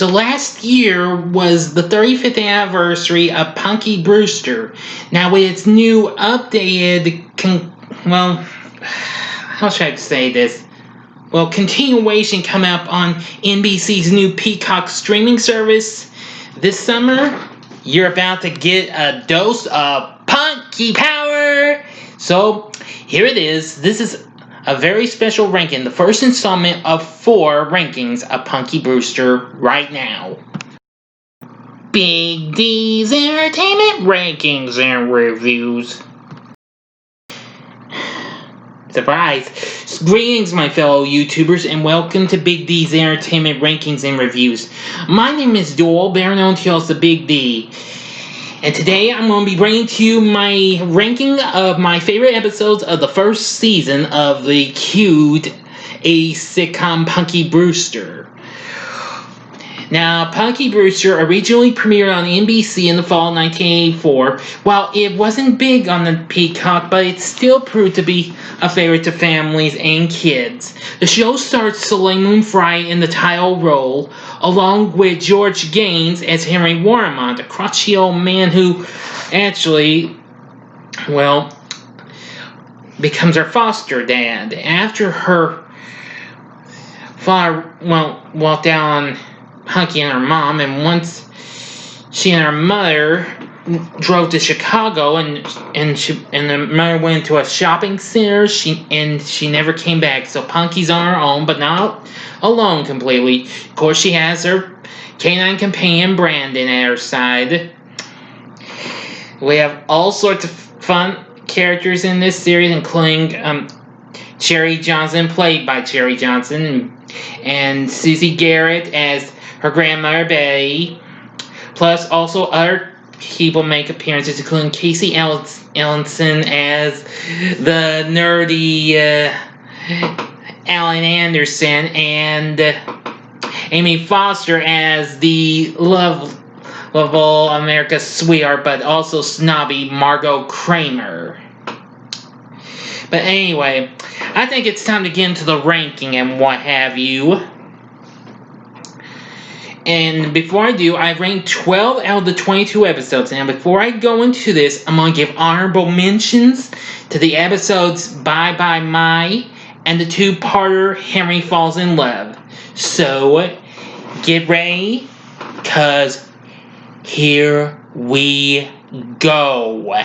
So last year was the 35th anniversary of Punky Brewster. Now with its new updated, how should I say this? Well, continuation come up on NBC's new Peacock streaming service this summer. You're about to get a dose of Punky power. So here it is. This is a very special ranking, the first installment of 4 rankings of Punky Brewster right now. Big D's Entertainment Rankings and Reviews. Surprise! Greetings, my fellow YouTubers, and welcome to Big D's Entertainment Rankings and Reviews. My name is Doyle, better known to you as the Big D. And today I'm going to be bringing to you my ranking of my favorite episodes of the first season of the cute 80s sitcom Punky Brewster. Now, Punky Brewster originally premiered on NBC in the fall of 1984. While it wasn't big on the Peacock, but it still proved to be a favorite to families and kids. The show stars Soleil Fry in the title role, along with George Gaines as Henry Warmont, a crotchety old man who actually, becomes her foster dad. After her father, walked down Punky and her mom, and once she and her mother drove to Chicago, and the mother went to a shopping center, she never came back. So Punky's on her own, but not alone completely. Of course, she has her canine companion Brandon at her side. We have all sorts of fun characters in this series, including Cherry Johnson, played by Cherry Johnson, and Susie Garrett as her grandmother Betty, plus also other people make appearances, including Casey Ellenson as the nerdy Alan Anderson, and Amy Foster as the lovable America's sweetheart, but also snobby Margot Kramer. But anyway, I think it's time to get into the ranking and what have you. And before I do, I ranked 12 out of the 22 episodes. Now, before I go into this, I'm going to give honorable mentions to the episodes Bye Bye My and the 2-parter Henry Falls in Love. So, get ready, because here we go.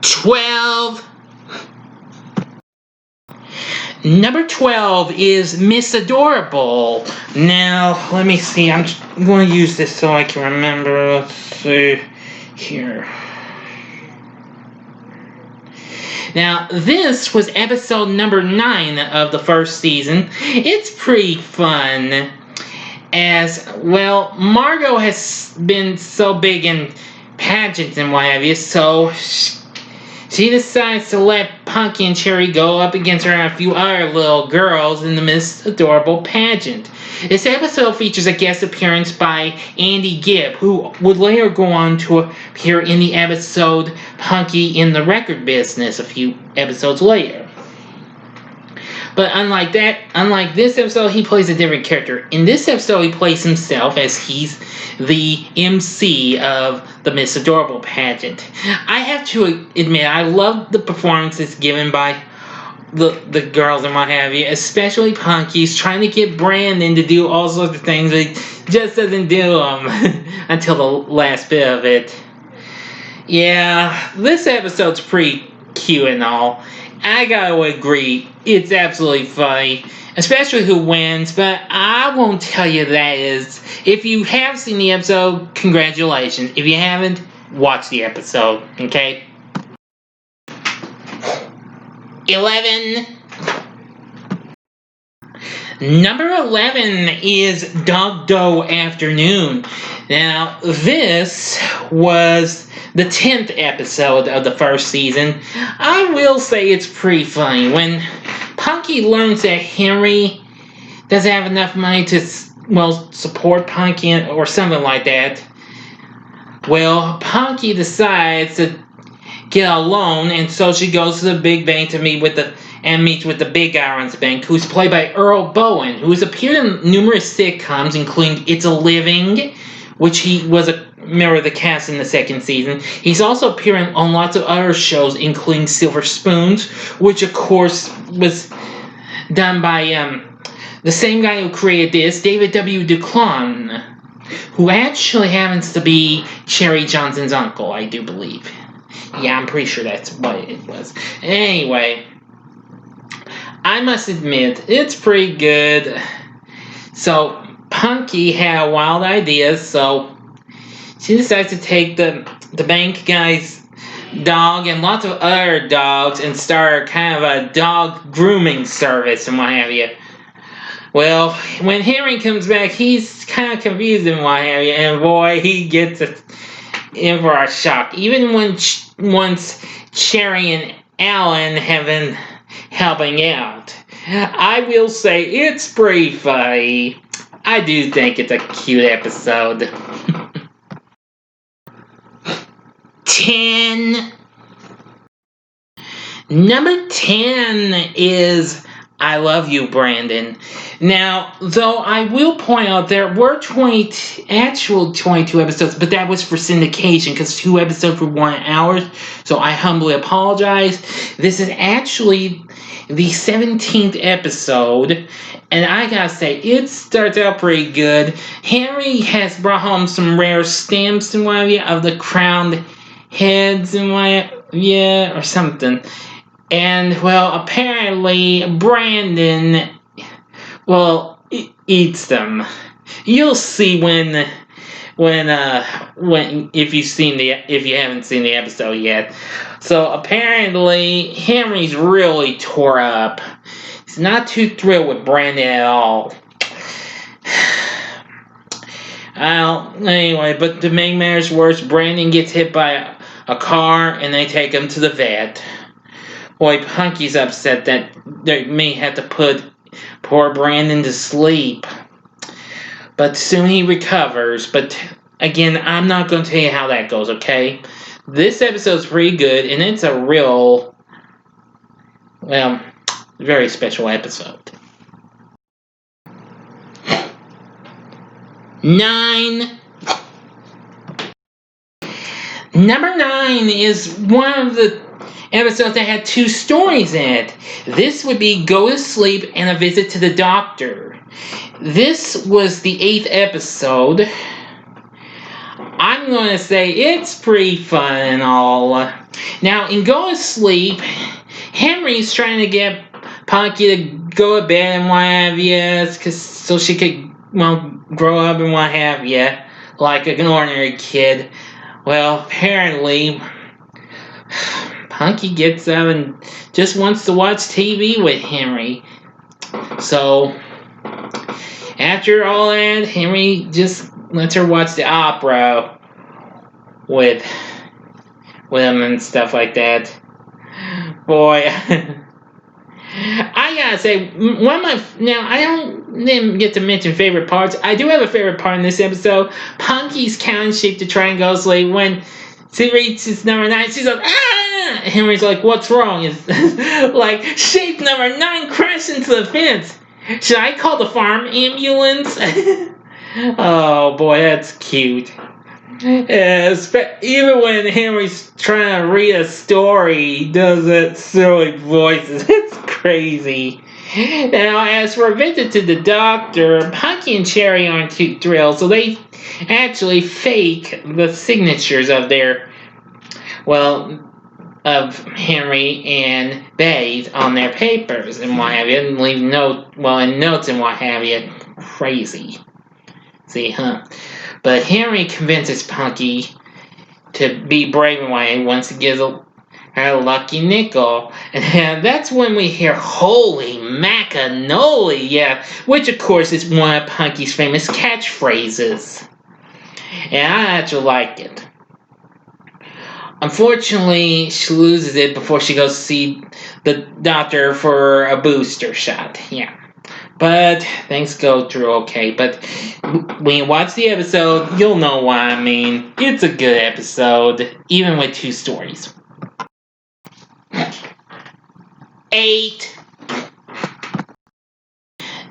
12. Number 12 is Miss Adorable. Now, let me see. I'm going to use this so I can remember. Let's see here. Now, this was episode number 9 of the first season. It's pretty fun. As, Margot has been so big in pageants and what have you, so she decides to let Punky and Cherry go up against her and a few other little girls in the Miss Adorable pageant. This episode features a guest appearance by Andy Gibb, who would later go on to appear in the episode Punky in the Record Business a few episodes later. But unlike this episode, he plays a different character. In this episode, he plays himself as he's the MC of the Miss Adorable pageant. I have to admit, I love the performances given by the girls and what have you, especially Punky's trying to get Brandon to do all sorts of things, but he just doesn't do them until the last bit of it. Yeah, this episode's pretty cute and all. I gotta agree, it's absolutely funny, especially who wins, but I won't tell you that is. If you have seen the episode, congratulations. If you haven't, watch the episode, okay? 11. Number 11 is Dokdo Afternoon. Now, this was the 10th episode of the first season. I will say it's pretty funny. When Punky learns that Henry doesn't have enough money to, support Punky or something like that, Punky decides to get a loan, and so she goes to the big bank to meet with the and meets with the big guy who runs the bank, who's played by Earl Bowen, who has appeared in numerous sitcoms, including It's a Living, which he was a member of the cast in the second season. He's also appearing on lots of other shows, including Silver Spoons, which of course was done by the same guy who created this, David W. Duclon, who actually happens to be Cherry Johnson's uncle, I do believe. Yeah, I'm pretty sure that's what it was. Anyway, I must admit, it's pretty good. So, Punky had a wild idea, so she decides to take the bank guy's dog and lots of other dogs and start kind of a dog grooming service and what have you. Well, when Henry comes back, he's kind of confused and what have you, and boy, he gets in for a shock. Even when once Cherry and Alan have been helping out. I will say, it's pretty funny. I do think it's a cute episode. 10. Number 10 is I Love You, Brandon. Now, though I will point out there were 22 episodes, but that was for syndication because 2 episodes were 1 hour, so I humbly apologize. This is actually the 17th episode, and I gotta say, it starts out pretty good. Henry has brought home some rare stamps and what have you of the crowned heads and what, yeah, or something. And, well, apparently, Brandon, well, eats them. You'll see when if you haven't seen the episode yet. So apparently, Henry's really tore up. He's not too thrilled with Brandon at all. Well, anyway, but to make matters worse, Brandon gets hit by a car and they take him to the vet. Boy, Punky's upset that they may have to put poor Brandon to sleep. But soon he recovers. But again, I'm not going to tell you how that goes, okay? This episode's pretty good, and it's a real, well, very special episode. 9. Number 9 is one of the episodes that had 2 stories in it. This would be Go to Sleep and A Visit to the Doctor. This was the 8th episode. I'm going to say it's pretty fun and all. Now, in Go to Sleep, Henry's trying to get Punky to go to bed and what have you, so she could, well, grow up and what have you, like an ordinary kid. Well, apparently, Punky gets up and just wants to watch TV with Henry. So, after all that, Henry just lets her watch the opera with him and stuff like that. Boy, I gotta say, one of my, now I didn't get to mention favorite parts. I do have a favorite part in this episode. Punky's counting sheep to try and go to sleep. When she reaches number 9, she's like, ah! Henry's like, what's wrong? It's like, sheep number 9 crashed into the fence. Should I call the farm ambulance? Oh boy, that's cute. Even when Henry's trying to read a story, he does that silly voices. It's crazy. Now, as for A Visit to the Doctor, Punky and Cherry aren't too thrilled, so they actually fake the signatures of of Henry and Betty's on their papers and what have you, and leave notes and what have you. Crazy. See, huh? But Henry convinces Punky to be brave and what he wants to give her a lucky nickel. And that's when we hear holy macanoli, yeah, which of course is one of Punky's famous catchphrases. And I actually like it. Unfortunately, she loses it before she goes to see the doctor for a booster shot. Yeah. But things go through okay. But when you watch the episode, you'll know what I mean. It's a good episode, even with 2 stories. 8.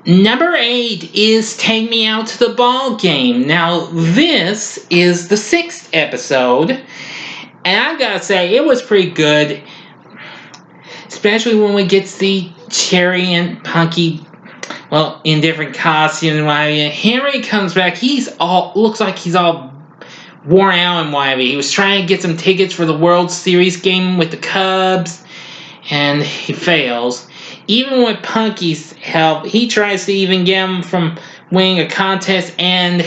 Number 8 is Take Me Out to the Ball Game. Now, this is the 6th episode, and I gotta say, it was pretty good, especially when we get to see Cherry and Punky, well, in different costumes. Henry comes back, looks like he's all worn out and whatever. He was trying to get some tickets for the World Series game with the Cubs, and he fails. Even with Punky's help, he tries to even get him from winning a contest, and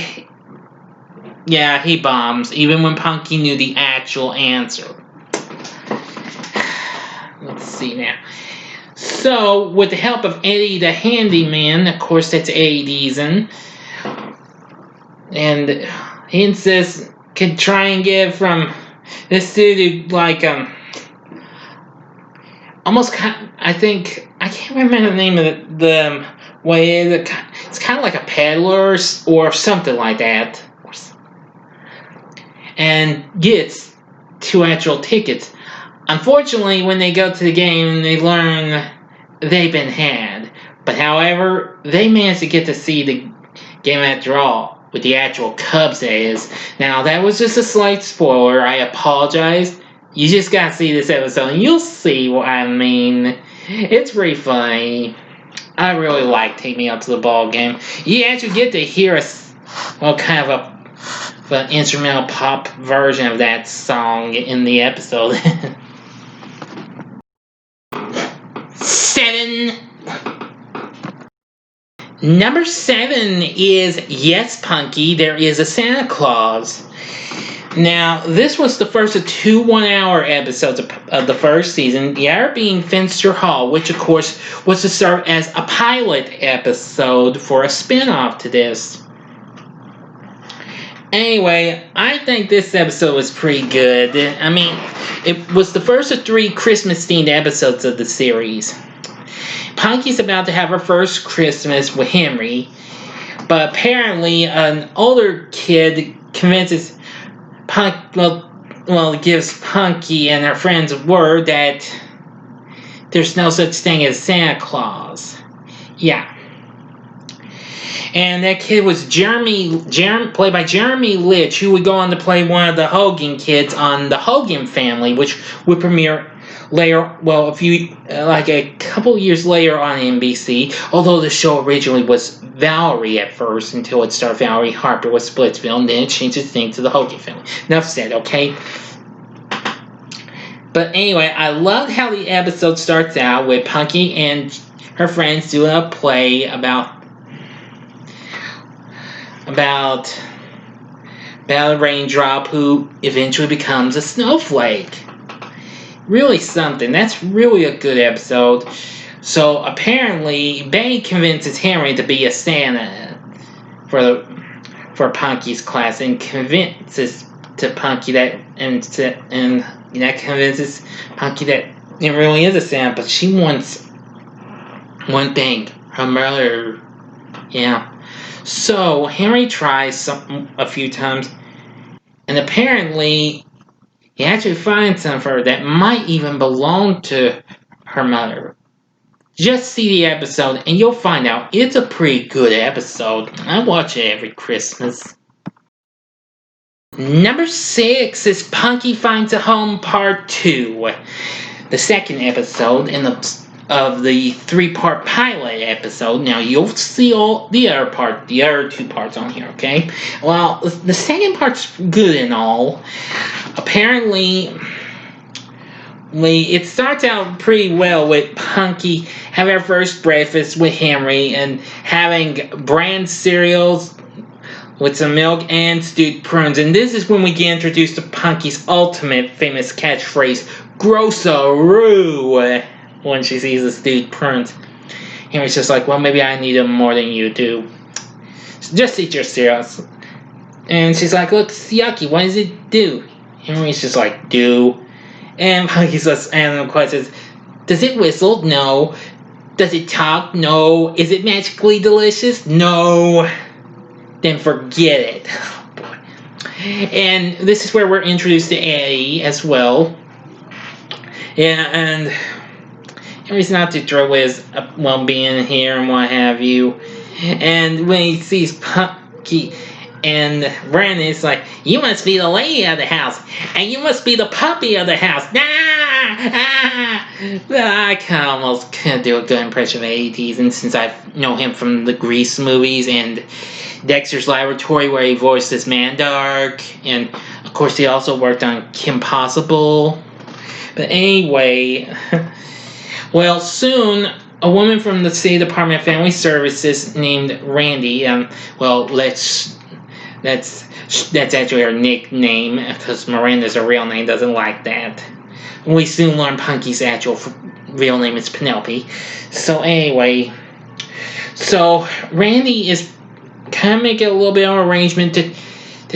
yeah, he bombs, even when Punky knew the actual answer. Let's see now. So, with the help of Eddie the Handyman, of course that's Eddie Deason, and he insists could try and get from this dude like almost kind, I think, I can't remember the name of the way it's kind of like a peddler or something like that, and gets 2 actual tickets. Unfortunately, when they go to the game, they learn they've been had. But however, they managed to get to see the game after all, with the actual Cubs, that is. Now, that was just a slight spoiler. I apologize. You just gotta see this episode, and you'll see what I mean. It's pretty funny. I really like Take Me Out to the Ball Game. You actually get to hear kind of an instrumental pop version of that song in the episode. 7. Number 7 is Yes, Punky, There Is a Santa Claus. Now, this was the first of 2 one-hour episodes of the first season, the other being Finster Hall, which of course was to serve as a pilot episode for a spin-off to this. Anyway, I think this episode was pretty good. I mean, it was the first of 3 Christmas-themed episodes of the series. Punky's about to have her first Christmas with Henry, but apparently an older kid convinces gives Punky and her friends word that there's no such thing as Santa Claus. Yeah. And that kid was Jeremy, played by Jeremy Litch, who would go on to play one of the Hogan kids on The Hogan Family, which would premiere later, well, a couple years later on NBC, although the show originally was Valerie at first, until it started Valerie Harper with Splitsville, and then it changed its name to The Hogan Family. Enough said, okay? But anyway, I love how the episode starts out with Punky and her friends doing a play about a raindrop who eventually becomes a snowflake. Really something. That's really a good episode. So apparently, Betty convinces Henry to be a Santa for Punky's class, and convinces to Punky that that convinces Punky that it really is a Santa, but she wants one thing: her mother. Yeah. So Henry tries a few times, and apparently he actually finds something for her that might even belong to her mother. Just see the episode and you'll find out it's a pretty good episode. I watch it every Christmas. Number 6 is Punky Finds a Home Part 2. The second episode of the 3-part pilot episode. Now you'll see all the other 2 parts on here, okay? Well, the second part's good and all. Apparently, it starts out pretty well with Punky having her first breakfast with Henry and having bran cereals with some milk and stewed prunes. And this is when we get introduced to Punky's ultimate famous catchphrase, "Grosso-roo," when she sees the stewed prunes. Henry's just like, well, maybe I need them more than you do. Just eat your cereals. And she's like, look, it's yucky. What does it do? Henry's just like, do. And Punky says, and the question says, does it whistle? No. Does it talk? No. Is it magically delicious? No. Then forget it. Oh, boy. And this is where we're introduced to Eddie as well. Yeah, and Henry's not too thrilled with his being here and what have you. And when he sees Punky and Brandon, it's like, you must be the lady of the house, and you must be the puppy of the house. I can almost do a good impression of '80s, and since I know him from the Grease movies and Dexter's Laboratory, where he voiced as Mandark, and of course he also worked on Kim Possible. But anyway, well, soon a woman from the State Department of Family Services named Randy, that's actually her nickname, because Miranda's her real name, doesn't like that. We soon learn Punky's actual real name is Penelope. So anyway, Randy is kind of making a little bit of an arrangement to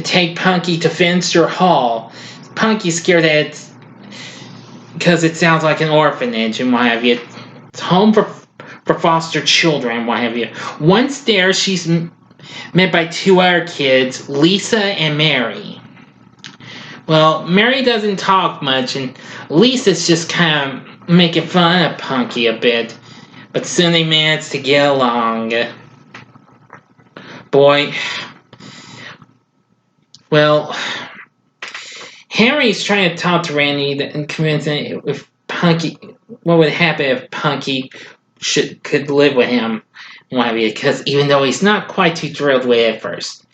take Punky to Fenster Hall. Punky's scared that it's because it sounds like an orphanage and what have you. It's home for foster children and what have you. Once there, she's met by two other kids, Lisa and Mary. Well, Mary doesn't talk much, and Lisa's just kind of making fun of Punky a bit. But soon they manage to get along. Boy. Well, Henry's trying to talk to Randy and convince him if Punky, what would happen if Punky could live with him, because even though he's not quite too thrilled with it at first.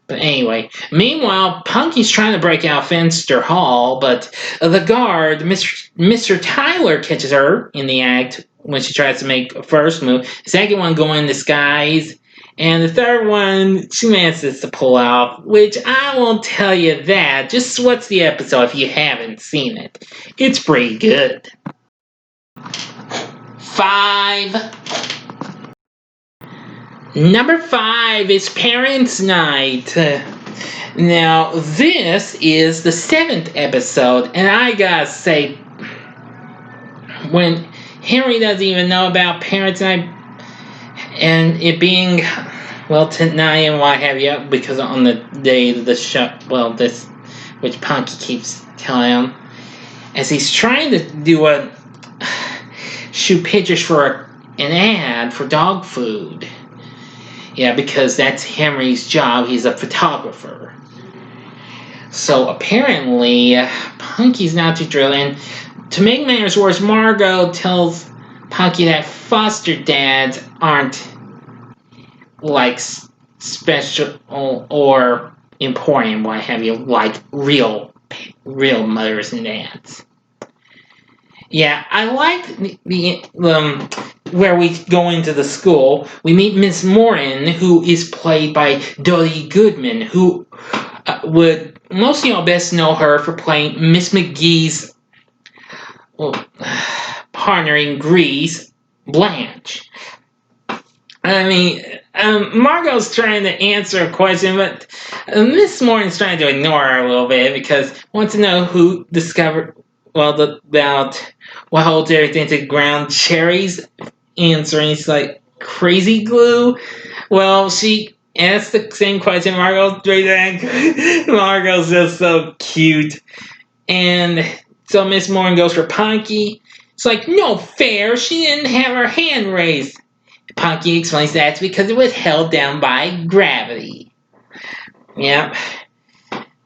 But anyway, meanwhile, Punky's trying to break out Fenster Hall, but the guard, Mr. Tyler, catches her in the act when she tries to make a first move. The second one going in disguise. And the third one, she manages to pull out, which I won't tell you that. Just watch the episode if you haven't seen it. It's pretty good. 5. Number 5 is Parents' Night. Now, this is the 7th episode, and I gotta say, when Henry doesn't even know about Parents' Night, and it being, tonight and what have you, because on the day of the show, which Punky keeps telling him, as he's trying to shoot pictures for an ad for dog food. Yeah, because that's Henry's job. He's a photographer. So apparently, Punky's not too thrilled. And to make matters worse, Margot tells Punky that foster dads aren't like special or important, what have you, like real mothers and dads. Yeah, I like the where we go into the school. We meet Miss Morton, who is played by Dodie Goodman, who would most of y'all best know her for playing Miss McGee's partner in Grease, Blanche. I mean, Margot's trying to answer a question, but Miss Morton's trying to ignore her a little bit because wants to know who discovered, about what holds everything to the ground. Cherry's answering, he's like, crazy glue? Well, she asked the same question Margot's just so cute. And so Miss Morton goes for Punky. It's like, no fair, she didn't have her hand raised. Punky explains that's because it was held down by gravity. Yep.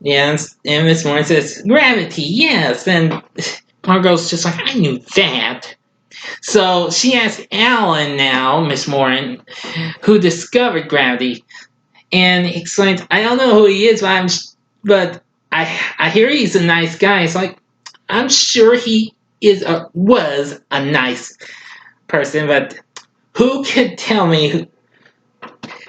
Yeah, and Miss Morton says, gravity, yes. And Margot's just like, I knew that. So she asks Alan now, Miss Morton, who discovered gravity. And he explains, I don't know who he is, but I hear he's a nice guy. It's like, I'm sure he was a nice person, but who could tell me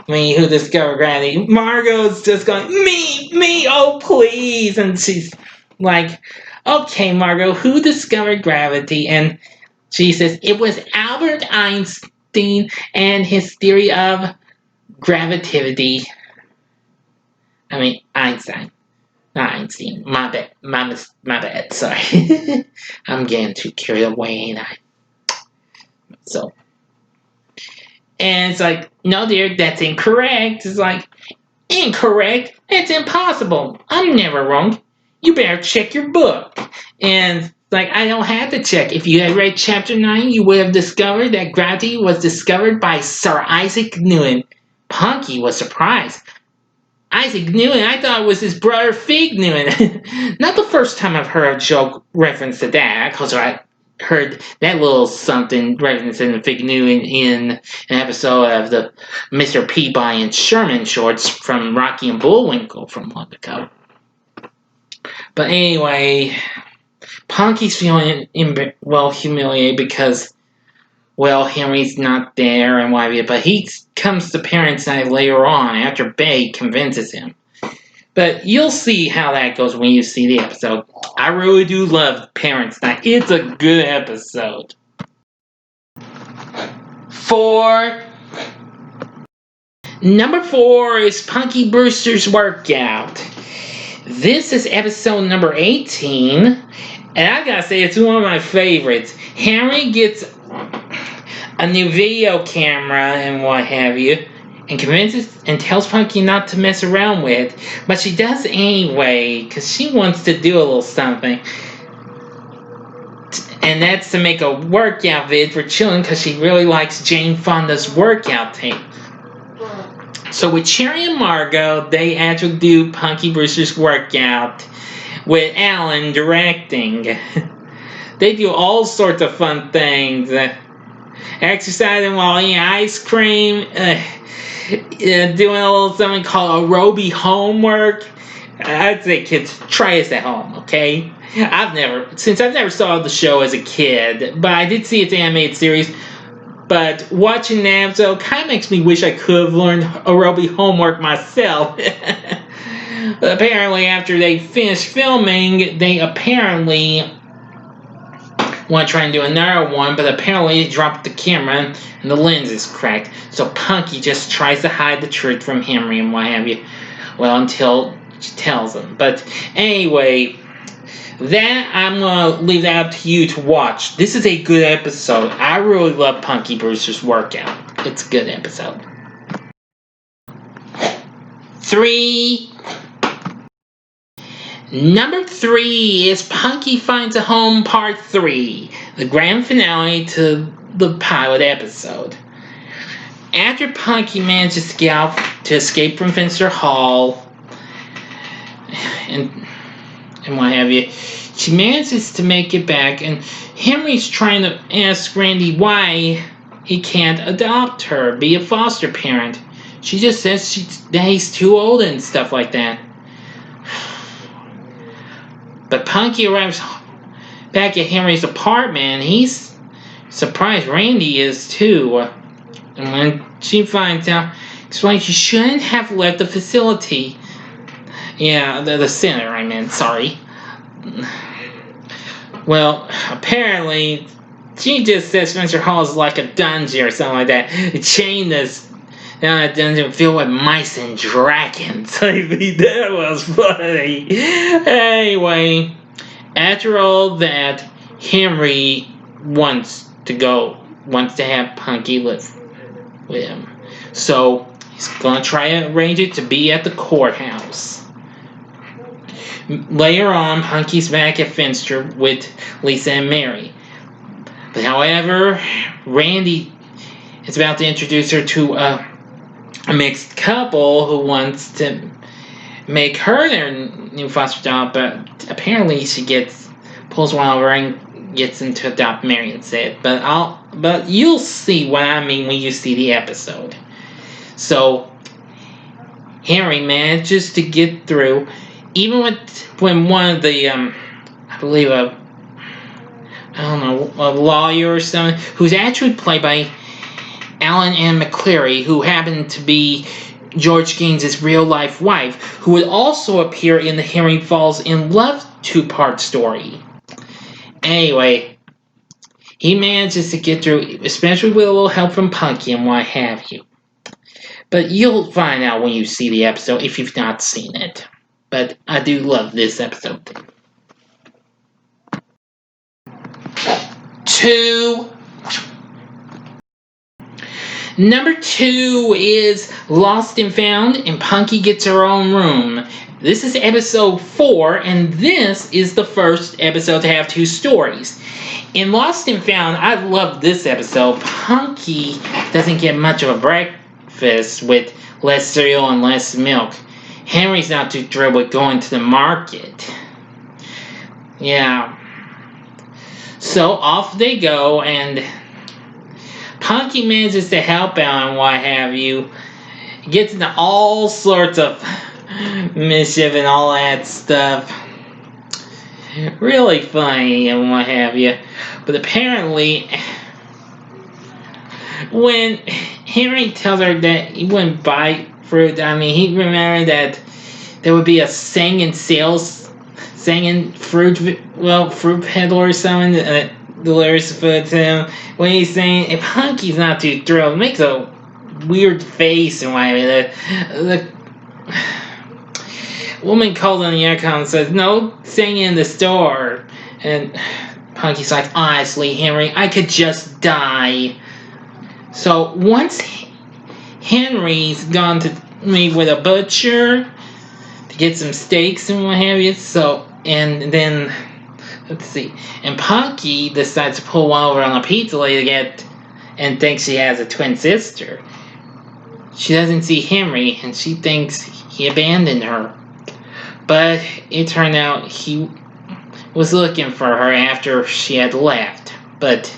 who discovered gravity? Margot's just going, me, oh please. And she's like, okay, Margot, who discovered gravity? And she says, it was Albert Einstein and his theory of gravitativity. I mean, Einstein. Not Einstein. My bad. Sorry. I'm getting too carried away, ain't I? So. And it's like, no, dear, that's incorrect. It's like, incorrect? That's impossible. I'm never wrong. You better check your book. And like, I don't have to check. If you had read chapter 9, you would have discovered that gravity was discovered by Sir Isaac Newton. Punky was surprised. Isaac knew it. I thought it was his brother Fig knew it. Not the first time I've heard a joke reference to that, because I heard that little something referencing Fig knew in an episode of the Mr. Peabody and Sherman shorts from Rocky and Bullwinkle from long ago. But anyway, Punky's feeling humiliated because, well, Henry's not there and what have you, but he comes to parents' night later on after Bay convinces him. But you'll see how that goes when you see the episode. I really do love Parents' Night. It's a good episode. 4. Number 4 is Punky Brewster's Workout. This is episode number 18, and I gotta say it's one of my favorites. Henry gets a new video camera and what have you, and convinces and tells Punky not to mess around with, but she does anyway because she wants to do a little something, and that's to make a workout vid for children because she really likes Jane Fonda's workout tape. So with Cherry and Margot, they actually do Punky Brewster's Workout with Alan directing. They do all sorts of fun things. Exercising while eating ice cream, doing a little something called aerobic homework. I'd say kids, try this at home, okay? I've never saw the show as a kid, but I did see its animated series. But watching the episode kind of makes me wish I could have learned aerobic homework myself. Apparently, after they finished filming, they apparently want to try and do another one, but apparently they dropped the camera and the lens is cracked. So Punky just tries to hide the truth from Henry and what have you. Well, until she tells him. But anyway, that I'm going to leave that up to you to watch. This is a good episode. I really love Punky Brewster's Workout. It's a good episode. 3. Number 3 is Punky Finds a Home Part 3, the grand finale to the pilot episode. After Punky manages to escape from Finster Hall and what have you, she manages to make it back, and Henry's trying to ask Randy why he can't adopt her, be a foster parent. She just says that he's too old and stuff like that. But Punky arrives back at Henry's apartment, and he's surprised Randy is too. And when she finds out, explains she shouldn't have left the facility. Yeah, the center, I meant, sorry. Well, apparently, she just says Spencer Hall is like a dungeon or something like that. It chained us down a dungeon filled with mice and dragons. I mean, that was funny. Anyway, after all that, Henry wants to have Punky live with him. So, he's gonna try to arrange it to be at the courthouse. Later on, Punky's back at Finster with Lisa and Mary. But however, Randy is about to introduce her to a mixed couple who wants to make her their new foster child, but apparently she pulls one over and gets him to adopt Mary instead. But you'll see what I mean when you see the episode. So Henry manages to get through, even when one of the I believe a lawyer or something, who's actually played by Alan Ann McCleary, who happened to be George Gaines's real-life wife, who would also appear in the Henry Falls in Love 2-part story. Anyway, he manages to get through, especially with a little help from Punky and what have you. But you'll find out when you see the episode if you've not seen it. But I do love this episode. 2. Number 2 is Lost and Found, and Punky Gets Her Own Room. This is episode 4, and this is the first episode to have 2 stories. In Lost and Found, I love this episode. Punky doesn't get much of a breakfast with less cereal and less milk. Henry's not too thrilled with going to the market. Yeah. So off they go, and Punky manages to help out and what have you. Gets into all sorts of mischief and all that stuff. Really funny and what have you. But apparently, when Henry tells her that he wouldn't buy fruit, I mean, he remembered that there would be a singing fruit peddler or someone that delivers food to him. When he's saying, if Punky's not too thrilled, makes a weird face and what have you. The woman calls on the intercom and says, no singing in the store. And Punky's like, honestly, Henry, I could just die. So once Henry's gone to meet with a butcher to get some steaks and what have you, and then, let's see, and Punky decides to pull one over on a pizza lady and thinks she has a twin sister. She doesn't see Henry, and she thinks he abandoned her. But it turned out he was looking for her after she had left. But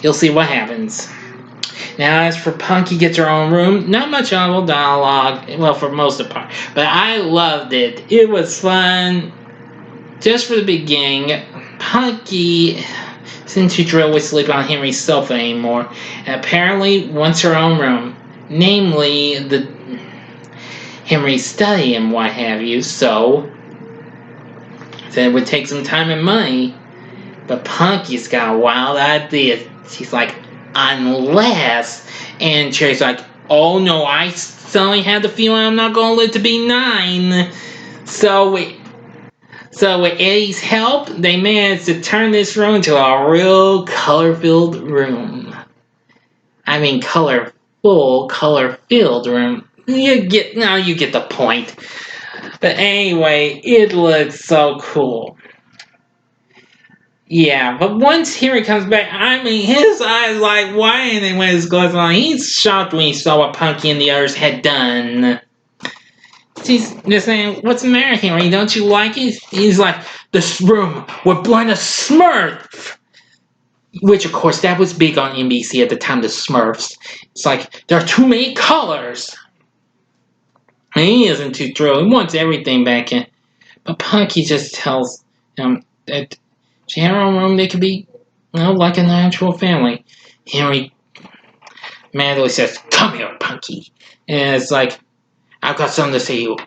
you'll see what happens. Now, as for Punky gets her own room, not much audible dialogue, well, for most of the part. But I loved it. It was fun. Just for the beginning, Punky isn't too thrilled with sleeping on Henry's sofa anymore, and apparently wants her own room. Namely, Henry's study and what have you, so it would take some time and money. But Punky's got a wild idea. She's like, unless, and Cherry's like, oh no, I suddenly had the feeling I'm not going to live to be 9. So with Eddie's help, they managed to turn this room into a real color-filled room. I mean, color-filled room. You get the point. But anyway, it looks so cool. Yeah, but once Henry comes back, I mean, his eyes like widening when his goes on. He's shocked when he saw what Punky and the others had done. He's just saying, what's the matter, Henry? Don't you like it? He's like, this room would blend a Smurf. Which, of course, that was big on NBC at the time, the Smurfs. It's like, there are too many colors. And he isn't too thrilled. He wants everything back in. But Punky just tells him that she had her own room, they could be, like a natural family. Henry madly says, come here, Punky. And it's like, I've got something to say to you.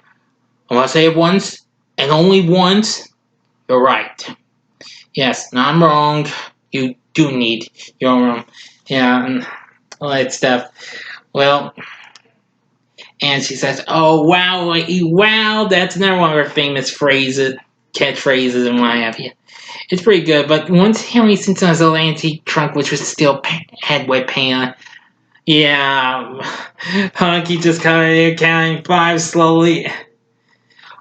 I want to say it once, and only once. You're right. Yes, no, I'm wrong. You do need your own room. Yeah, and all that stuff. Well, and she says, oh, wow, that's another one of her famous catchphrases and what have you. It's pretty good, but once Henry sits on his little antique trunk, which was still had wet paint on, yeah, Punky just kind of counting 5 slowly.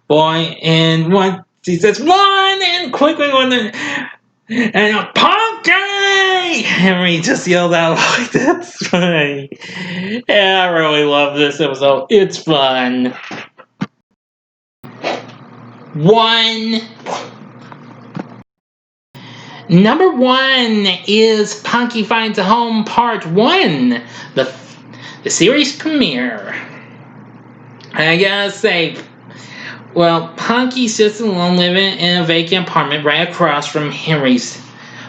Boy, and once he says 1, and quickly and a Punky! Henry just yelled out like, that's funny. Yeah, I really love this episode. It's fun. 1. Number 1 is Punky Finds a Home Part 1, the series premiere. I gotta say, well, Punky's just alone living in a vacant apartment right across from Henry's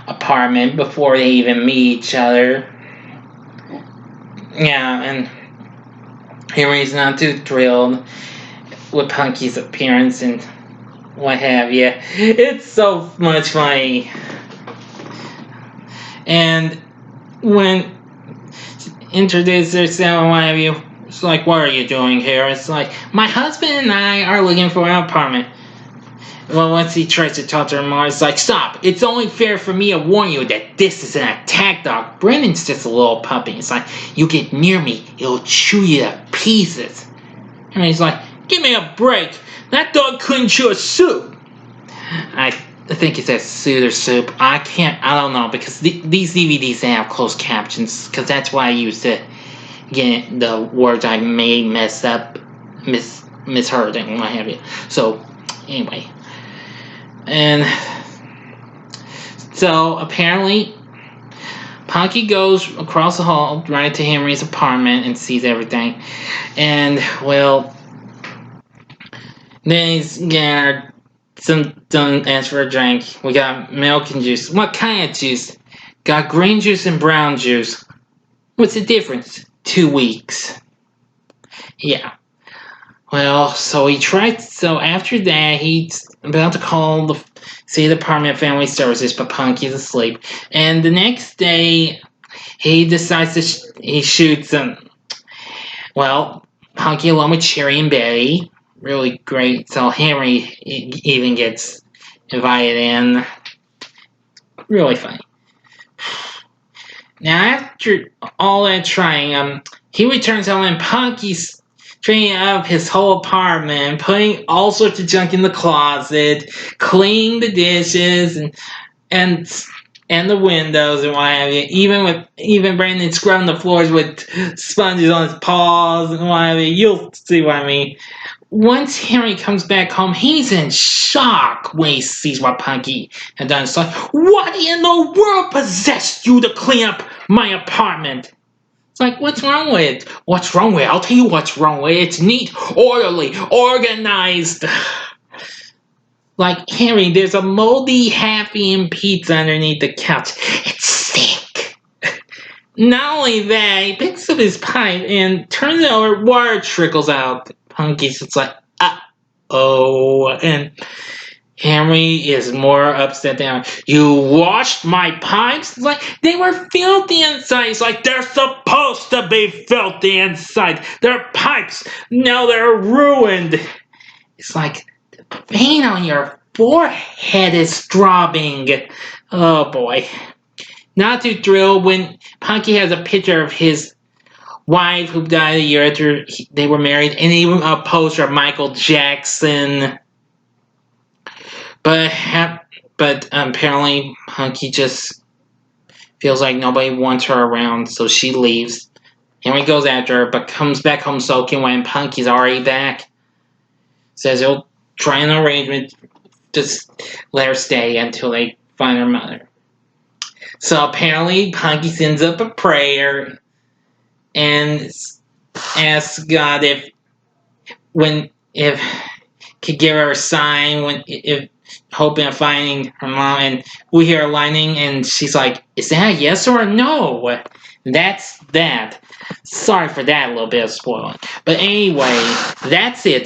apartment before they even meet each other. Yeah, and Henry's not too thrilled with Punky's appearance and what have you. It's so much funny. And when she introduces herself and what have you, it's like, what are you doing here? It's like, my husband and I are looking for an apartment. Well, once he tries to talk to her more, it's like, stop. It's only fair for me to warn you that this is an attack dog. Brennan's just a little puppy. It's like, you get near me, it'll chew you to pieces. And he's like, give me a break. That dog couldn't chew a soup. I think it says suit or soup. I don't know, because these DVDs, they have closed captions, because that's what I use to again, the words I may mess up, misheard and what have you. So, anyway. And so, apparently, Punky goes across the hall right to Henry's apartment and sees everything. And, well, then he's got don't ask for a drink. We got milk and juice. What kind of juice? Got green juice and brown juice. What's the difference? 2 weeks. Yeah. Well, so after that, he's about to call the Department of Family Services, but Punky's asleep. And the next day, he decides he shoots well, Punky along with Cherry and Betty. Really great. So Henry even gets invited in. Really funny. Now, after all that trying, he returns home and Punky's cleaning up his whole apartment, putting all sorts of junk in the closet, cleaning the dishes and the windows and what have you. Even Brandon scrubbing the floors with sponges on his paws and what have you. You'll see what I mean. Once Henry comes back home, he's in shock when he sees what Punky had done. It's like, what in the world possessed you to clean up my apartment? It's like, what's wrong with it? What's wrong with it? I'll tell you what's wrong with it. It's neat, orderly, organized. Like, Henry, there's a moldy Happy and pizza underneath the couch. It's sick. Not only that, he picks up his pipe and turns it over, water trickles out. Punky's just like, uh-oh. And Henry is more upset than you washed my pipes? It's like, they were filthy inside. It's like, they're supposed to be filthy inside. They're pipes. Now they're ruined. It's like, the paint on your forehead is throbbing. Oh, boy. Not too thrilled when Punky has a picture of his wife who died a year after they were married, and even a poster of Michael Jackson. But apparently Punky just feels like nobody wants her around, so she leaves. Henry goes after her, but comes back home soaking when Punky's already back. Says he'll try an arrangement, just let her stay until they find her mother. So apparently Punky sends up a prayer and asks God if could give her a sign if hoping of finding her mom, and we hear a lightning and she's like, is that a yes or a no? That's that. Sorry for that little bit of spoiling. But anyway, that's it.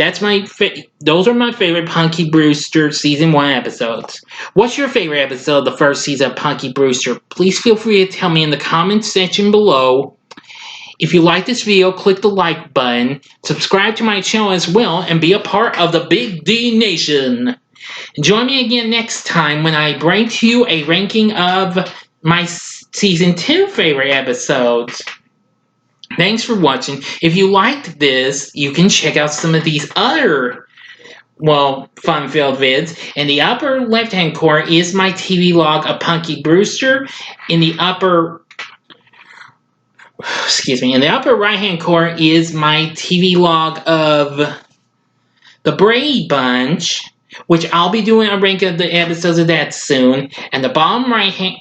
Those are my favorite Punky Brewster Season 1 episodes. What's your favorite episode of the first season of Punky Brewster? Please feel free to tell me in the comments section below. If you like this video, click the like button, subscribe to my channel as well, and be a part of the Big D Nation. Join me again next time when I bring to you a ranking of my Season 2 favorite episodes. Thanks for watching. If you liked this, you can check out some of these other, fun-filled vids. In the upper left-hand corner is my TV log of Punky Brewster. In the upper right-hand corner is my TV log of the Brady Bunch, which I'll be doing a rank of the episodes of that soon. And the bottom right-hand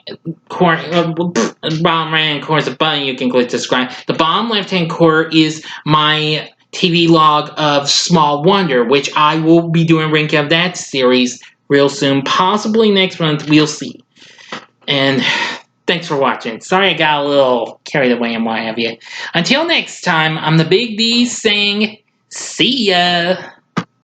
corner is a button you can click to subscribe. The bottom left-hand corner is my TV log of Small Wonder, which I will be doing a rank of that series real soon. Possibly next month, we'll see. And thanks for watching. Sorry I got a little carried away and what have you. Until next time, I'm the Big D saying, see ya!